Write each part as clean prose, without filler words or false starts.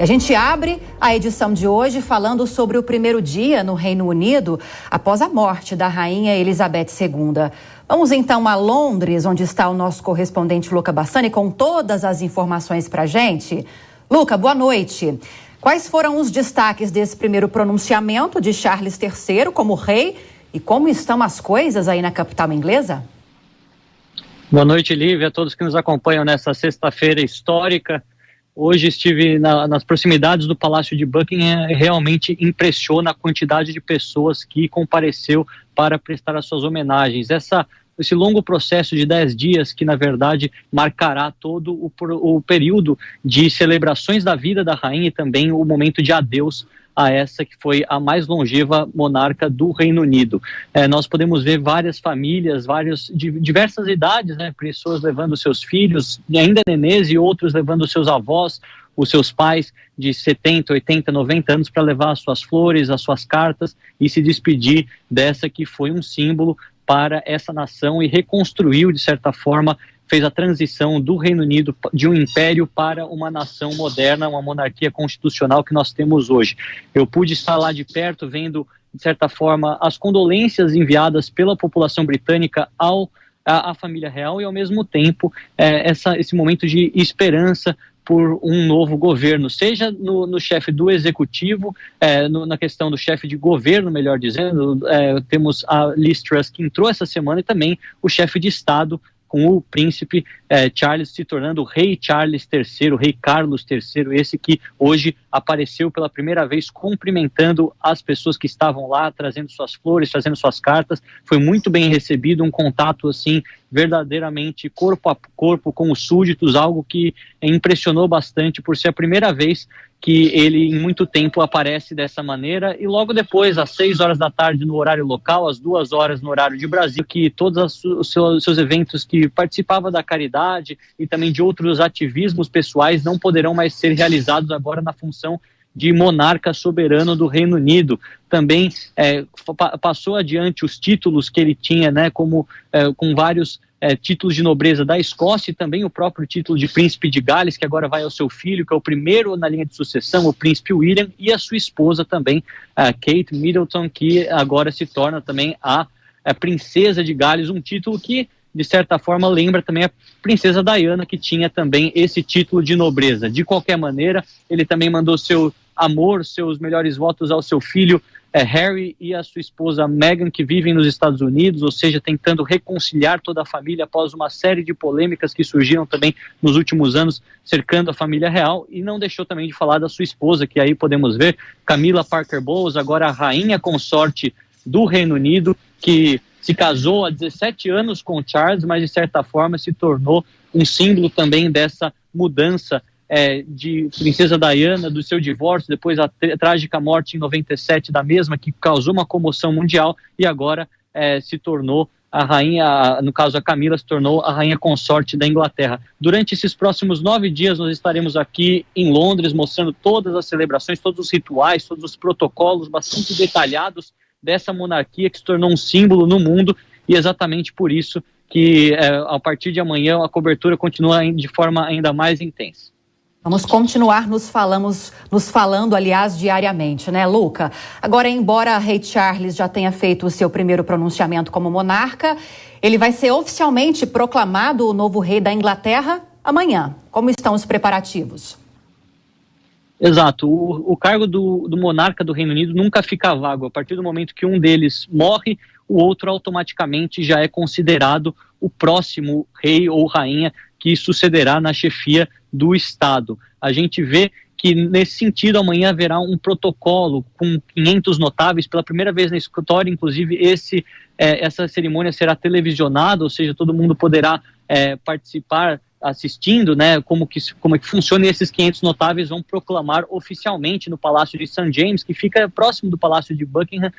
A gente abre a edição de hoje falando sobre o primeiro dia no Reino Unido após a morte da rainha Elizabeth II. Vamos então a Londres, onde está o nosso correspondente Luca Bassani com todas as informações para a gente. Luca, boa noite. Quais foram os destaques desse primeiro pronunciamento de Charles III como rei e como estão as coisas aí na capital inglesa? Boa noite, Lívia, a todos que nos acompanham nessa sexta-feira histórica. Hoje estive nas proximidades do Palácio de Buckingham. Realmente impressiona a quantidade de pessoas que compareceu para prestar as suas homenagens. Esse longo processo de 10 dias que, na verdade, marcará todo o período de celebrações da vida da rainha e também o momento de adeus a essa que foi a mais longeva monarca do Reino Unido. Nós podemos ver várias famílias, de diversas idades, né, pessoas levando seus filhos, ainda nenês, e outros levando seus avós, os seus pais de 70, 80, 90 anos para levar as suas flores, as suas cartas e se despedir dessa que foi um símbolo para essa nação e reconstruiu, de certa forma, fez a transição do Reino Unido de um império para uma nação moderna, uma monarquia constitucional que nós temos hoje. Eu pude estar lá de perto vendo, de certa forma, as condolências enviadas pela população britânica à família real e, ao mesmo tempo, esse momento de esperança por um novo governo, seja no chefe do executivo, na questão do chefe de governo, melhor dizendo, temos a Liz Truss que entrou essa semana e também o chefe de Estado, com o príncipe Charles se tornando o rei Charles III, o rei Carlos III, esse que hoje apareceu pela primeira vez cumprimentando as pessoas que estavam lá, trazendo suas flores, trazendo suas cartas. Foi muito bem recebido, um contato assim verdadeiramente corpo a corpo com os súditos, algo que impressionou bastante por ser a primeira vez que ele em muito tempo aparece dessa maneira. E logo depois, às 6 horas da tarde no horário local, às 2 horas no horário de Brasília, que todos os seus eventos que participava da caridade e também de outros ativismos pessoais não poderão mais ser realizados agora na função de monarca soberano do Reino Unido. Também passou adiante os títulos que ele tinha, né, com vários títulos de nobreza da Escócia e também o próprio título de príncipe de Gales, que agora vai ao seu filho, que é o primeiro na linha de sucessão, o príncipe William, e a sua esposa também, a Kate Middleton, que agora se torna também a princesa de Gales, um título que, de certa forma, lembra também a princesa Diana, que tinha também esse título de nobreza. De qualquer maneira, ele também mandou seu amor, seus melhores votos ao seu filho Harry e a sua esposa Meghan, que vivem nos Estados Unidos, ou seja, tentando reconciliar toda a família após uma série de polêmicas que surgiram também nos últimos anos cercando a família real, e não deixou também de falar da sua esposa, que aí podemos ver, Camilla Parker Bowles, agora a rainha consorte do Reino Unido, que se casou há 17 anos com Charles, mas de certa forma se tornou um símbolo também dessa mudança de princesa Diana, do seu divórcio, depois a trágica morte em 97 da mesma, que causou uma comoção mundial, e agora se tornou a rainha, no caso a Camila, se tornou a rainha consorte da Inglaterra. Durante esses próximos 9 dias nós estaremos aqui em Londres mostrando todas as celebrações, todos os rituais, todos os protocolos bastante detalhados dessa monarquia que se tornou um símbolo no mundo, e exatamente por isso que a partir de amanhã a cobertura continua de forma ainda mais intensa. Vamos continuar nos falando, aliás, diariamente, né, Luca? Agora, embora rei Charles já tenha feito o seu primeiro pronunciamento como monarca, ele vai ser oficialmente proclamado o novo rei da Inglaterra amanhã. Como estão os preparativos? Exato. O cargo do monarca do Reino Unido nunca fica vago. A partir do momento que um deles morre, o outro automaticamente já é considerado o próximo rei ou rainha que sucederá na chefia do Estado. A gente vê que, nesse sentido, amanhã haverá um protocolo com 500 notáveis. Pela primeira vez na história, inclusive, essa cerimônia será televisionada, ou seja, todo mundo poderá participar assistindo, né, como que funciona, e esses 500 notáveis vão proclamar oficialmente no Palácio de St. James, que fica próximo do Palácio de Buckingham,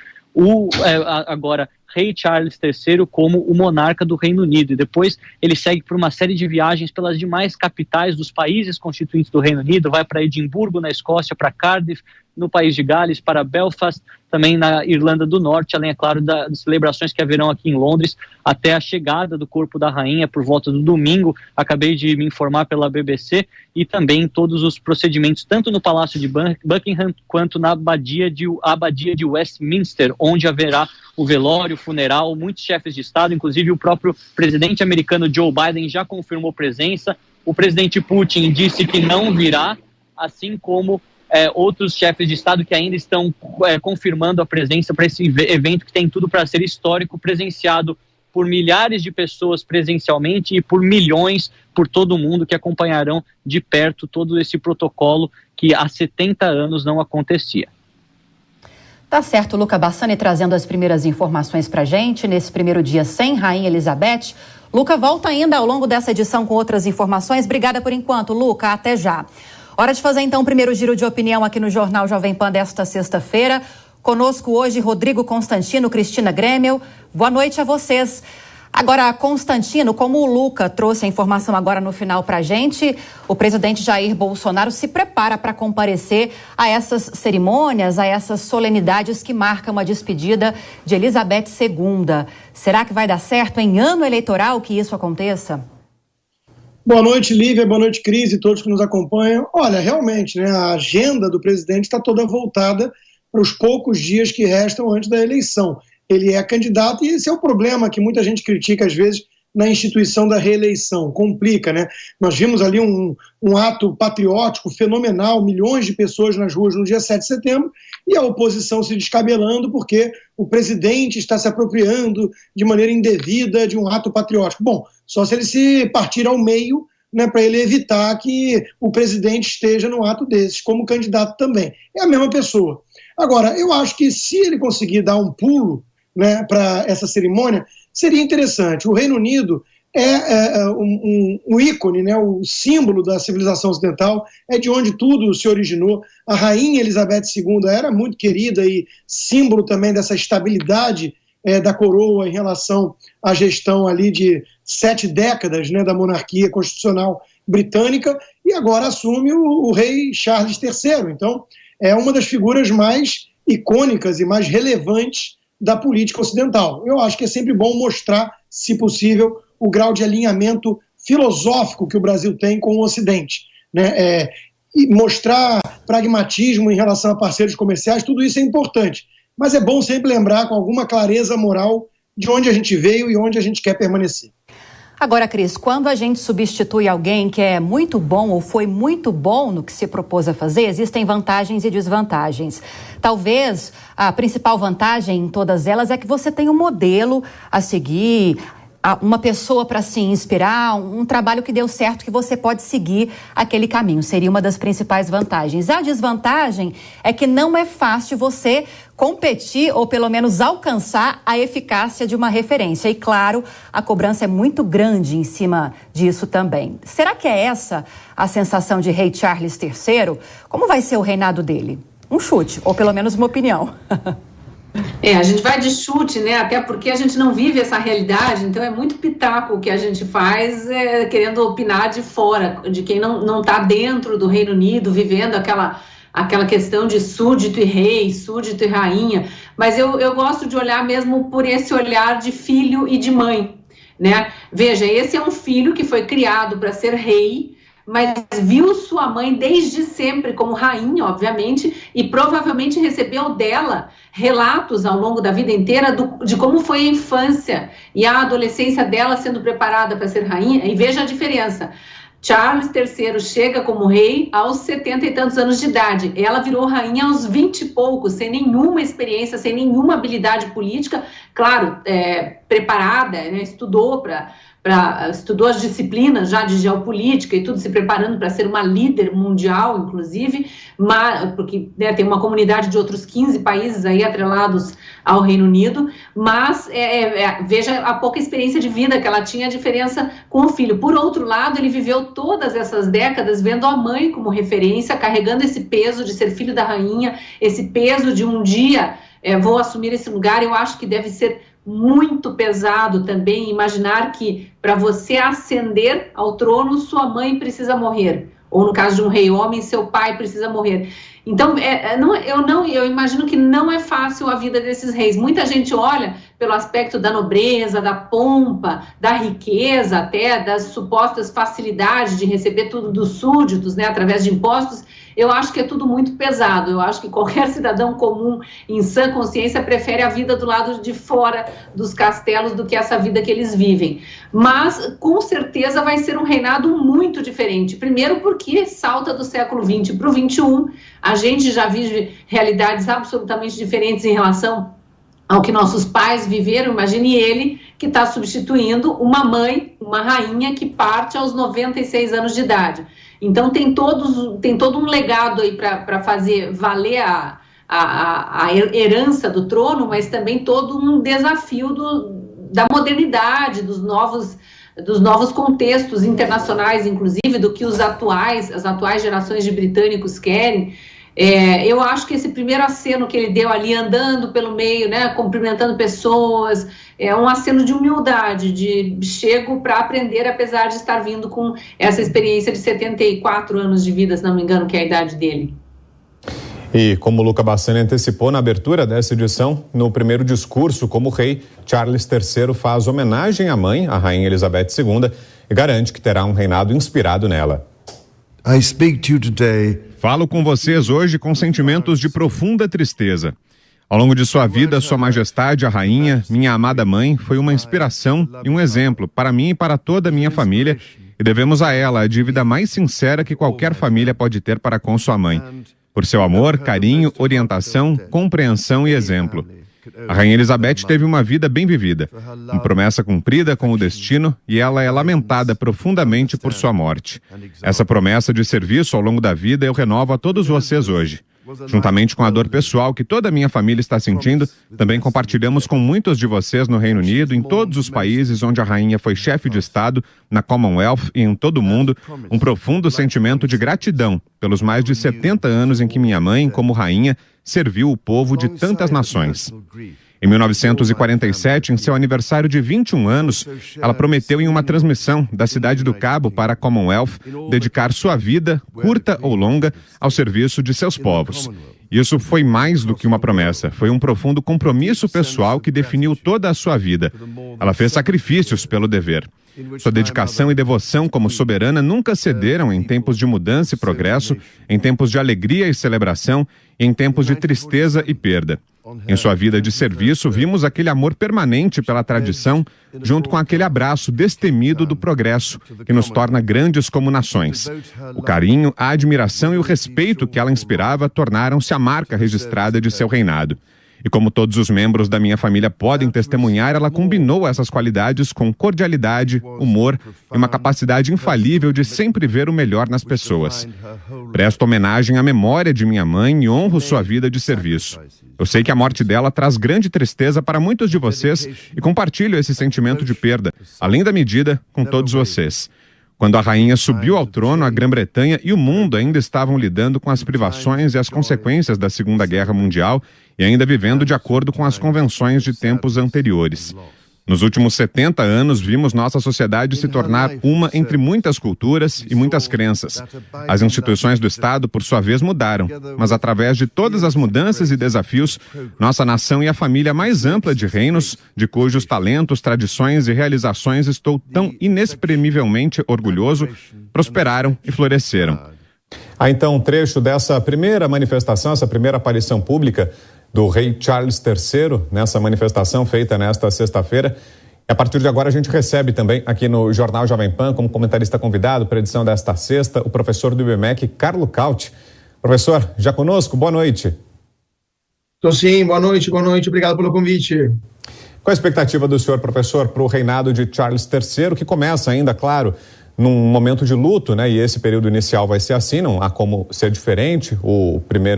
agora Rei Charles III como o monarca do Reino Unido. E depois ele segue por uma série de viagens pelas demais capitais dos países constituintes do Reino Unido, vai para Edimburgo, na Escócia, para Cardiff, no País de Gales, para Belfast, também na Irlanda do Norte, além, é claro, das celebrações que haverão aqui em Londres, até a chegada do corpo da rainha por volta do domingo. Acabei de me informar pela BBC, e também todos os procedimentos, tanto no Palácio de Buckingham, quanto na abadia de Westminster, onde haverá o velório, o funeral. Muitos chefes de Estado, inclusive o próprio presidente americano Joe Biden já confirmou presença. O presidente Putin disse que não virá, assim como outros chefes de Estado que ainda estão confirmando a presença para esse evento que tem tudo para ser histórico, presenciado por milhares de pessoas presencialmente e por milhões por todo o mundo que acompanharão de perto todo esse protocolo que há 70 anos não acontecia. Tá certo, Luca Bassani trazendo as primeiras informações para a gente nesse primeiro dia sem Rainha Elizabeth. Luca volta ainda ao longo dessa edição com outras informações. Obrigada por enquanto, Luca. Até já. Hora de fazer então o primeiro giro de opinião aqui no Jornal Jovem Pan desta sexta-feira. Conosco hoje Rodrigo Constantino, Cristina Grêmio. Boa noite a vocês. Agora, Constantino, como o Luca trouxe a informação agora no final para a gente, o presidente Jair Bolsonaro se prepara para comparecer a essas cerimônias, a essas solenidades que marcam a despedida de Elizabeth II. Será que vai dar certo em ano eleitoral que isso aconteça? Boa noite, Lívia, boa noite, Cris e todos que nos acompanham. Olha, realmente, né, a agenda do presidente está toda voltada para os poucos dias que restam antes da eleição. Ele é candidato e esse é o problema que muita gente critica às vezes na instituição da reeleição, complica, né? Nós vimos ali um ato patriótico fenomenal, milhões de pessoas nas ruas no dia 7 de setembro, e a oposição se descabelando porque o presidente está se apropriando de maneira indevida de um ato patriótico. Bom, só se ele se partir ao meio, né, para ele evitar que o presidente esteja num ato desses, como candidato também. É a mesma pessoa. Agora, eu acho que se ele conseguir dar um pulo, né, para essa cerimônia, seria interessante. O Reino Unido é um ícone, né, o símbolo da civilização ocidental, é de onde tudo se originou. A rainha Elizabeth II era muito querida e símbolo também dessa estabilidade da coroa em relação à gestão ali de 7 décadas, né, da monarquia constitucional britânica, e agora assume o rei Charles III. Então, é uma das figuras mais icônicas e mais relevantes da política ocidental. Eu acho que é sempre bom mostrar, se possível, o grau de alinhamento filosófico que o Brasil tem com o Ocidente, né? E mostrar pragmatismo em relação a parceiros comerciais, tudo isso é importante. Mas é bom sempre lembrar com alguma clareza moral de onde a gente veio e onde a gente quer permanecer. Agora, Cris, quando a gente substitui alguém que é muito bom ou foi muito bom no que se propôs a fazer, existem vantagens e desvantagens. Talvez a principal vantagem em todas elas é que você tem um modelo a seguir, uma pessoa para se inspirar, um trabalho que deu certo que você pode seguir aquele caminho. Seria uma das principais vantagens. A desvantagem é que não é fácil você competir ou pelo menos alcançar a eficácia de uma referência. E claro, a cobrança é muito grande em cima disso também. Será que é essa a sensação de rei Charles III? Como vai ser o reinado dele? Um chute, ou pelo menos uma opinião. A gente vai de chute, né? Até porque a gente não vive essa realidade, então é muito pitaco o que a gente faz, querendo opinar de fora, de quem não está dentro do Reino Unido, vivendo aquela questão de súdito e rei, súdito e rainha. Mas eu gosto de olhar mesmo por esse olhar de filho e de mãe, né? Veja, esse é um filho que foi criado para ser rei, mas viu sua mãe desde sempre como rainha, obviamente, e provavelmente recebeu dela relatos ao longo da vida inteira de como foi a infância e a adolescência dela sendo preparada para ser rainha. E veja a diferença. Charles III chega como rei aos 70 e tantos anos de idade. Ela virou rainha aos 20 e poucos, sem nenhuma experiência, sem nenhuma habilidade política. Claro, preparada, né, estudou as disciplinas já de geopolítica e tudo, se preparando para ser uma líder mundial, inclusive, porque tem uma comunidade de outros 15 países aí atrelados ao Reino Unido, mas veja a pouca experiência de vida que ela tinha, a diferença com o filho. Por outro lado, ele viveu todas essas décadas vendo a mãe como referência, carregando esse peso de ser filho da rainha, esse peso de um dia vou assumir esse lugar. Eu acho que deve ser muito pesado também imaginar que para você ascender ao trono, sua mãe precisa morrer. Ou no caso de um rei homem, seu pai precisa morrer. Então, eu imagino que não é fácil a vida desses reis. Muita gente olha pelo aspecto da nobreza, da pompa, da riqueza, até das supostas facilidades de receber tudo dos súditos, né, através de impostos. Eu acho que é tudo muito pesado. Eu acho que qualquer cidadão comum, em sã consciência, prefere a vida do lado de fora dos castelos do que essa vida que eles vivem. Mas, com certeza, vai ser um reinado muito diferente. Primeiro porque salta do século XX para o XXI. A gente já vive realidades absolutamente diferentes em relação ao que nossos pais viveram. Imagine ele, que está substituindo uma mãe, uma rainha que parte aos 96 anos de idade. Então tem todo um legado aí para fazer valer a herança do trono, mas também todo um desafio da modernidade, dos novos contextos internacionais, inclusive, do que as atuais gerações de britânicos querem. Eu acho que esse primeiro aceno que ele deu ali, andando pelo meio, né, cumprimentando pessoas, é um aceno de humildade, de chego para aprender, apesar de estar vindo com essa experiência de 74 anos de vida, se não me engano, que é a idade dele. E como o Luca Bassani antecipou na abertura dessa edição, no primeiro discurso como rei, Charles III faz homenagem à mãe, a rainha Elizabeth II, e garante que terá um reinado inspirado nela. I speak to you today. Falo com vocês hoje com sentimentos de profunda tristeza. Ao longo de sua vida, Sua Majestade, a Rainha, minha amada mãe, foi uma inspiração e um exemplo para mim e para toda a minha família, e devemos a ela a dívida mais sincera que qualquer família pode ter para com sua mãe, por seu amor, carinho, orientação, compreensão e exemplo. A Rainha Elizabeth teve uma vida bem vivida, uma promessa cumprida com o destino, e ela é lamentada profundamente por sua morte. Essa promessa de serviço ao longo da vida eu renovo a todos vocês hoje. Juntamente com a dor pessoal que toda a minha família está sentindo, também compartilhamos com muitos de vocês no Reino Unido, em todos os países onde a rainha foi chefe de Estado, na Commonwealth e em todo o mundo, um profundo sentimento de gratidão pelos mais de 70 anos em que minha mãe, como rainha, serviu o povo de tantas nações. Em 1947, em seu aniversário de 21 anos, ela prometeu em uma transmissão da Cidade do Cabo para a Commonwealth dedicar sua vida, curta ou longa, ao serviço de seus povos. Isso foi mais do que uma promessa, foi um profundo compromisso pessoal que definiu toda a sua vida. Ela fez sacrifícios pelo dever. Sua dedicação e devoção como soberana nunca cederam em tempos de mudança e progresso, em tempos de alegria e celebração, e em tempos de tristeza e perda. Em sua vida de serviço, vimos aquele amor permanente pela tradição, junto com aquele abraço destemido do progresso, que nos torna grandes como nações. O carinho, a admiração e o respeito que ela inspirava tornaram-se a marca registrada de seu reinado. E como todos os membros da minha família podem testemunhar, ela combinou essas qualidades com cordialidade, humor e uma capacidade infalível de sempre ver o melhor nas pessoas. Presto homenagem à memória de minha mãe e honro sua vida de serviço. Eu sei que a morte dela traz grande tristeza para muitos de vocês e compartilho esse sentimento de perda, além da medida, com todos vocês. Quando a rainha subiu ao trono, a Grã-Bretanha e o mundo ainda estavam lidando com as privações e as consequências da Segunda Guerra Mundial e ainda vivendo de acordo com as convenções de tempos anteriores. Nos últimos 70 anos, vimos nossa sociedade se tornar uma entre muitas culturas e muitas crenças. As instituições do Estado, por sua vez, mudaram, mas através de todas as mudanças e desafios, nossa nação e a família mais ampla de reinos, de cujos talentos, tradições e realizações estou tão inexprimivelmente orgulhoso, prosperaram e floresceram. Então, um trecho dessa primeira manifestação, essa primeira aparição pública do rei Charles III, nessa manifestação feita nesta sexta-feira. E a partir de agora a gente recebe também aqui no Jornal Jovem Pan, como comentarista convidado para a edição desta sexta, o professor do IBMEC, Carlo Cauti. Professor, já conosco? Boa noite. Estou sim, boa noite, obrigado pelo convite. Qual a expectativa do senhor, professor, para o reinado de Charles III, que começa ainda, claro, num momento de luto, né? E esse período inicial vai ser assim, não há como ser diferente.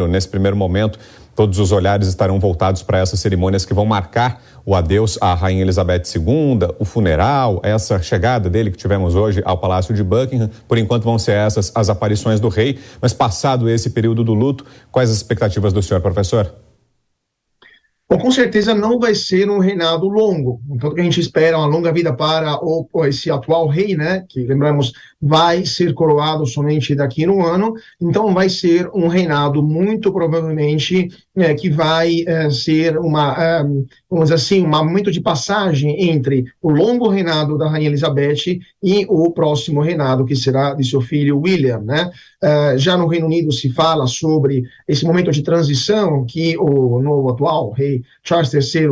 Nesse primeiro momento, todos os olhares estarão voltados para essas cerimônias que vão marcar o adeus à Rainha Elizabeth II, o funeral, essa chegada dele que tivemos hoje ao Palácio de Buckingham. Por enquanto vão ser essas as aparições do rei, mas passado esse período do luto, quais as expectativas do senhor, professor? Bom, com certeza não vai ser um reinado longo. Então, que a gente espera uma longa vida para esse atual rei, né? Que, lembramos, vai ser coroado somente daqui a um ano. Então, vai ser um reinado muito provavelmente que vai ser vamos dizer assim, um momento de passagem entre o longo reinado da Rainha Elizabeth e o próximo reinado, que será de seu filho William, né? Já no Reino Unido se fala sobre esse momento de transição que o novo atual rei Charles III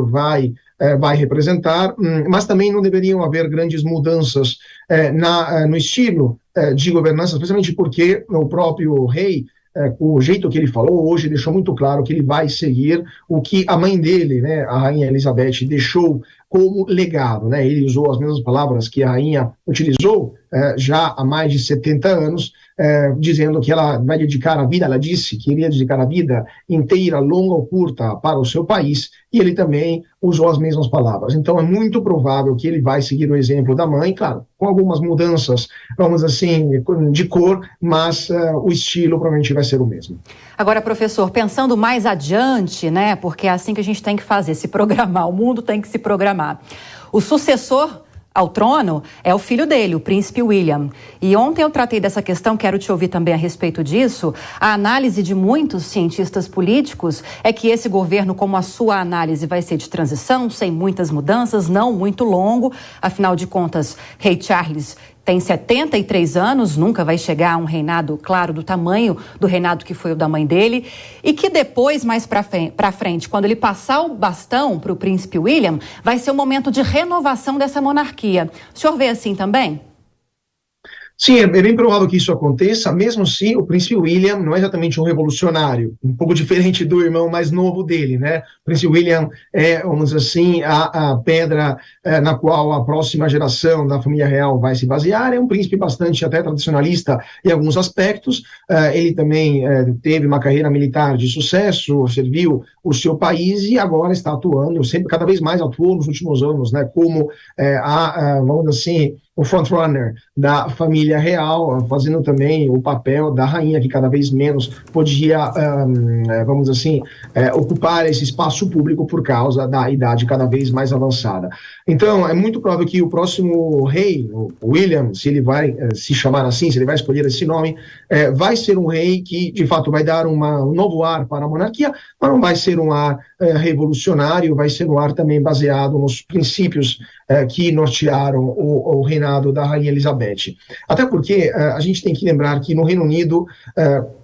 vai representar, mas também não deveriam haver grandes mudanças no estilo de governança, especialmente porque o próprio rei, o jeito que ele falou hoje, deixou muito claro que ele vai seguir o que a mãe dele, né, a Rainha Elizabeth, deixou como legado, né? Ele usou as mesmas palavras que a rainha utilizou já há mais de 70 anos, dizendo que ela vai dedicar a vida, ela disse que iria dedicar a vida inteira, longa ou curta, para o seu país, e ele também usou as mesmas palavras. Então é muito provável que ele vai seguir o exemplo da mãe, claro, com algumas mudanças, vamos assim, de cor, mas o estilo provavelmente vai ser o mesmo. Agora, professor, pensando mais adiante, né, porque é assim que a gente tem que fazer, se programar, o mundo tem que se programar. O sucessor ao trono é o filho dele, o príncipe William. E ontem eu tratei dessa questão, quero te ouvir também a respeito disso. A análise de muitos cientistas políticos é que esse governo, como a sua análise, vai ser de transição, sem muitas mudanças, não muito longo. Afinal de contas, rei Charles tem 73 anos, nunca vai chegar a um reinado, claro, do tamanho do reinado que foi o da mãe dele, e que depois, mais para frente, quando ele passar o bastão para o príncipe William, vai ser um momento de renovação dessa monarquia. O senhor vê assim também? Sim, é bem provável que isso aconteça, mesmo se o príncipe William não é exatamente um revolucionário, um pouco diferente do irmão mais novo dele, né? O príncipe William é, vamos dizer assim, a pedra na qual a próxima geração da família real vai se basear. É um príncipe bastante até tradicionalista em alguns aspectos. Ele também teve uma carreira militar de sucesso, serviu o seu país e agora está atuando, sempre cada vez mais atuou nos últimos anos, né? Como vamos dizer assim, o frontrunner da família real, fazendo também o papel da rainha, que cada vez menos podia, vamos dizer assim, ocupar esse espaço público por causa da idade cada vez mais avançada. Então, é muito provável que o próximo rei, o William, se ele vai se chamar assim, se ele vai escolher esse nome, vai ser um rei que, de fato, vai dar um novo ar para a monarquia, mas não vai ser um ar revolucionário, vai ser um ar também baseado nos princípios que nortearam o reinado da Rainha Elizabeth. Até porque a gente tem que lembrar que no Reino Unido,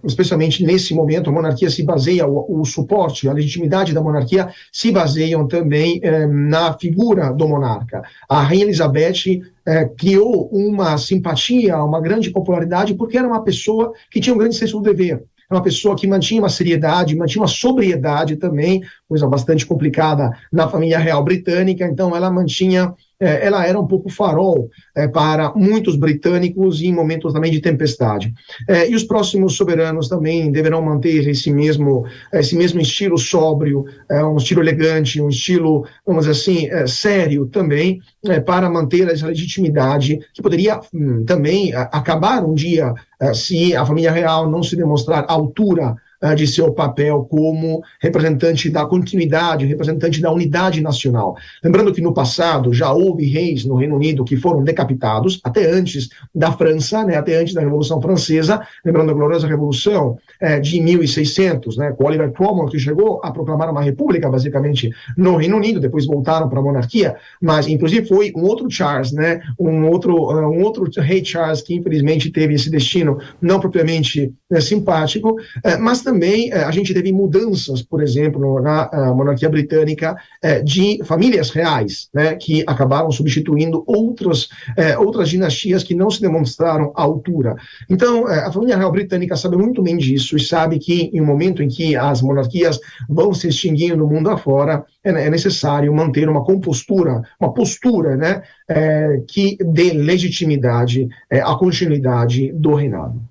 especialmente nesse momento, a monarquia se baseia, o suporte, a legitimidade da monarquia se baseiam também na figura do monarca. A Rainha Elizabeth criou uma simpatia, uma grande popularidade, porque era uma pessoa que tinha um grande senso do dever. É uma pessoa que mantinha uma seriedade, mantinha uma sobriedade também, coisa bastante complicada na família real britânica, então ela mantinha, ela era um pouco farol para muitos britânicos em momentos também de tempestade. E os próximos soberanos também deverão manter esse mesmo estilo sóbrio, um estilo elegante, um estilo, vamos dizer assim, sério também, para manter essa legitimidade que poderia também acabar um dia se a família real não se demonstrar à altura de seu papel como representante da continuidade, representante da unidade nacional. Lembrando que no passado já houve reis no Reino Unido que foram decapitados, até antes da França, né, até antes da Revolução Francesa, lembrando a gloriosa Revolução de 1600, né, com Oliver Cromwell, que chegou a proclamar uma república, basicamente, no Reino Unido, depois voltaram para a monarquia, mas, inclusive, foi um outro Charles, né, um outro rei Charles que, infelizmente, teve esse destino não propriamente simpático, mas também a gente teve mudanças, por exemplo, na monarquia britânica, de famílias reais, né, que acabaram substituindo outras dinastias que não se demonstraram à altura. Então, a família real britânica sabe muito bem disso e sabe que em um momento em que as monarquias vão se extinguindo no mundo afora, é necessário manter uma postura, né, que dê legitimidade à continuidade do reinado.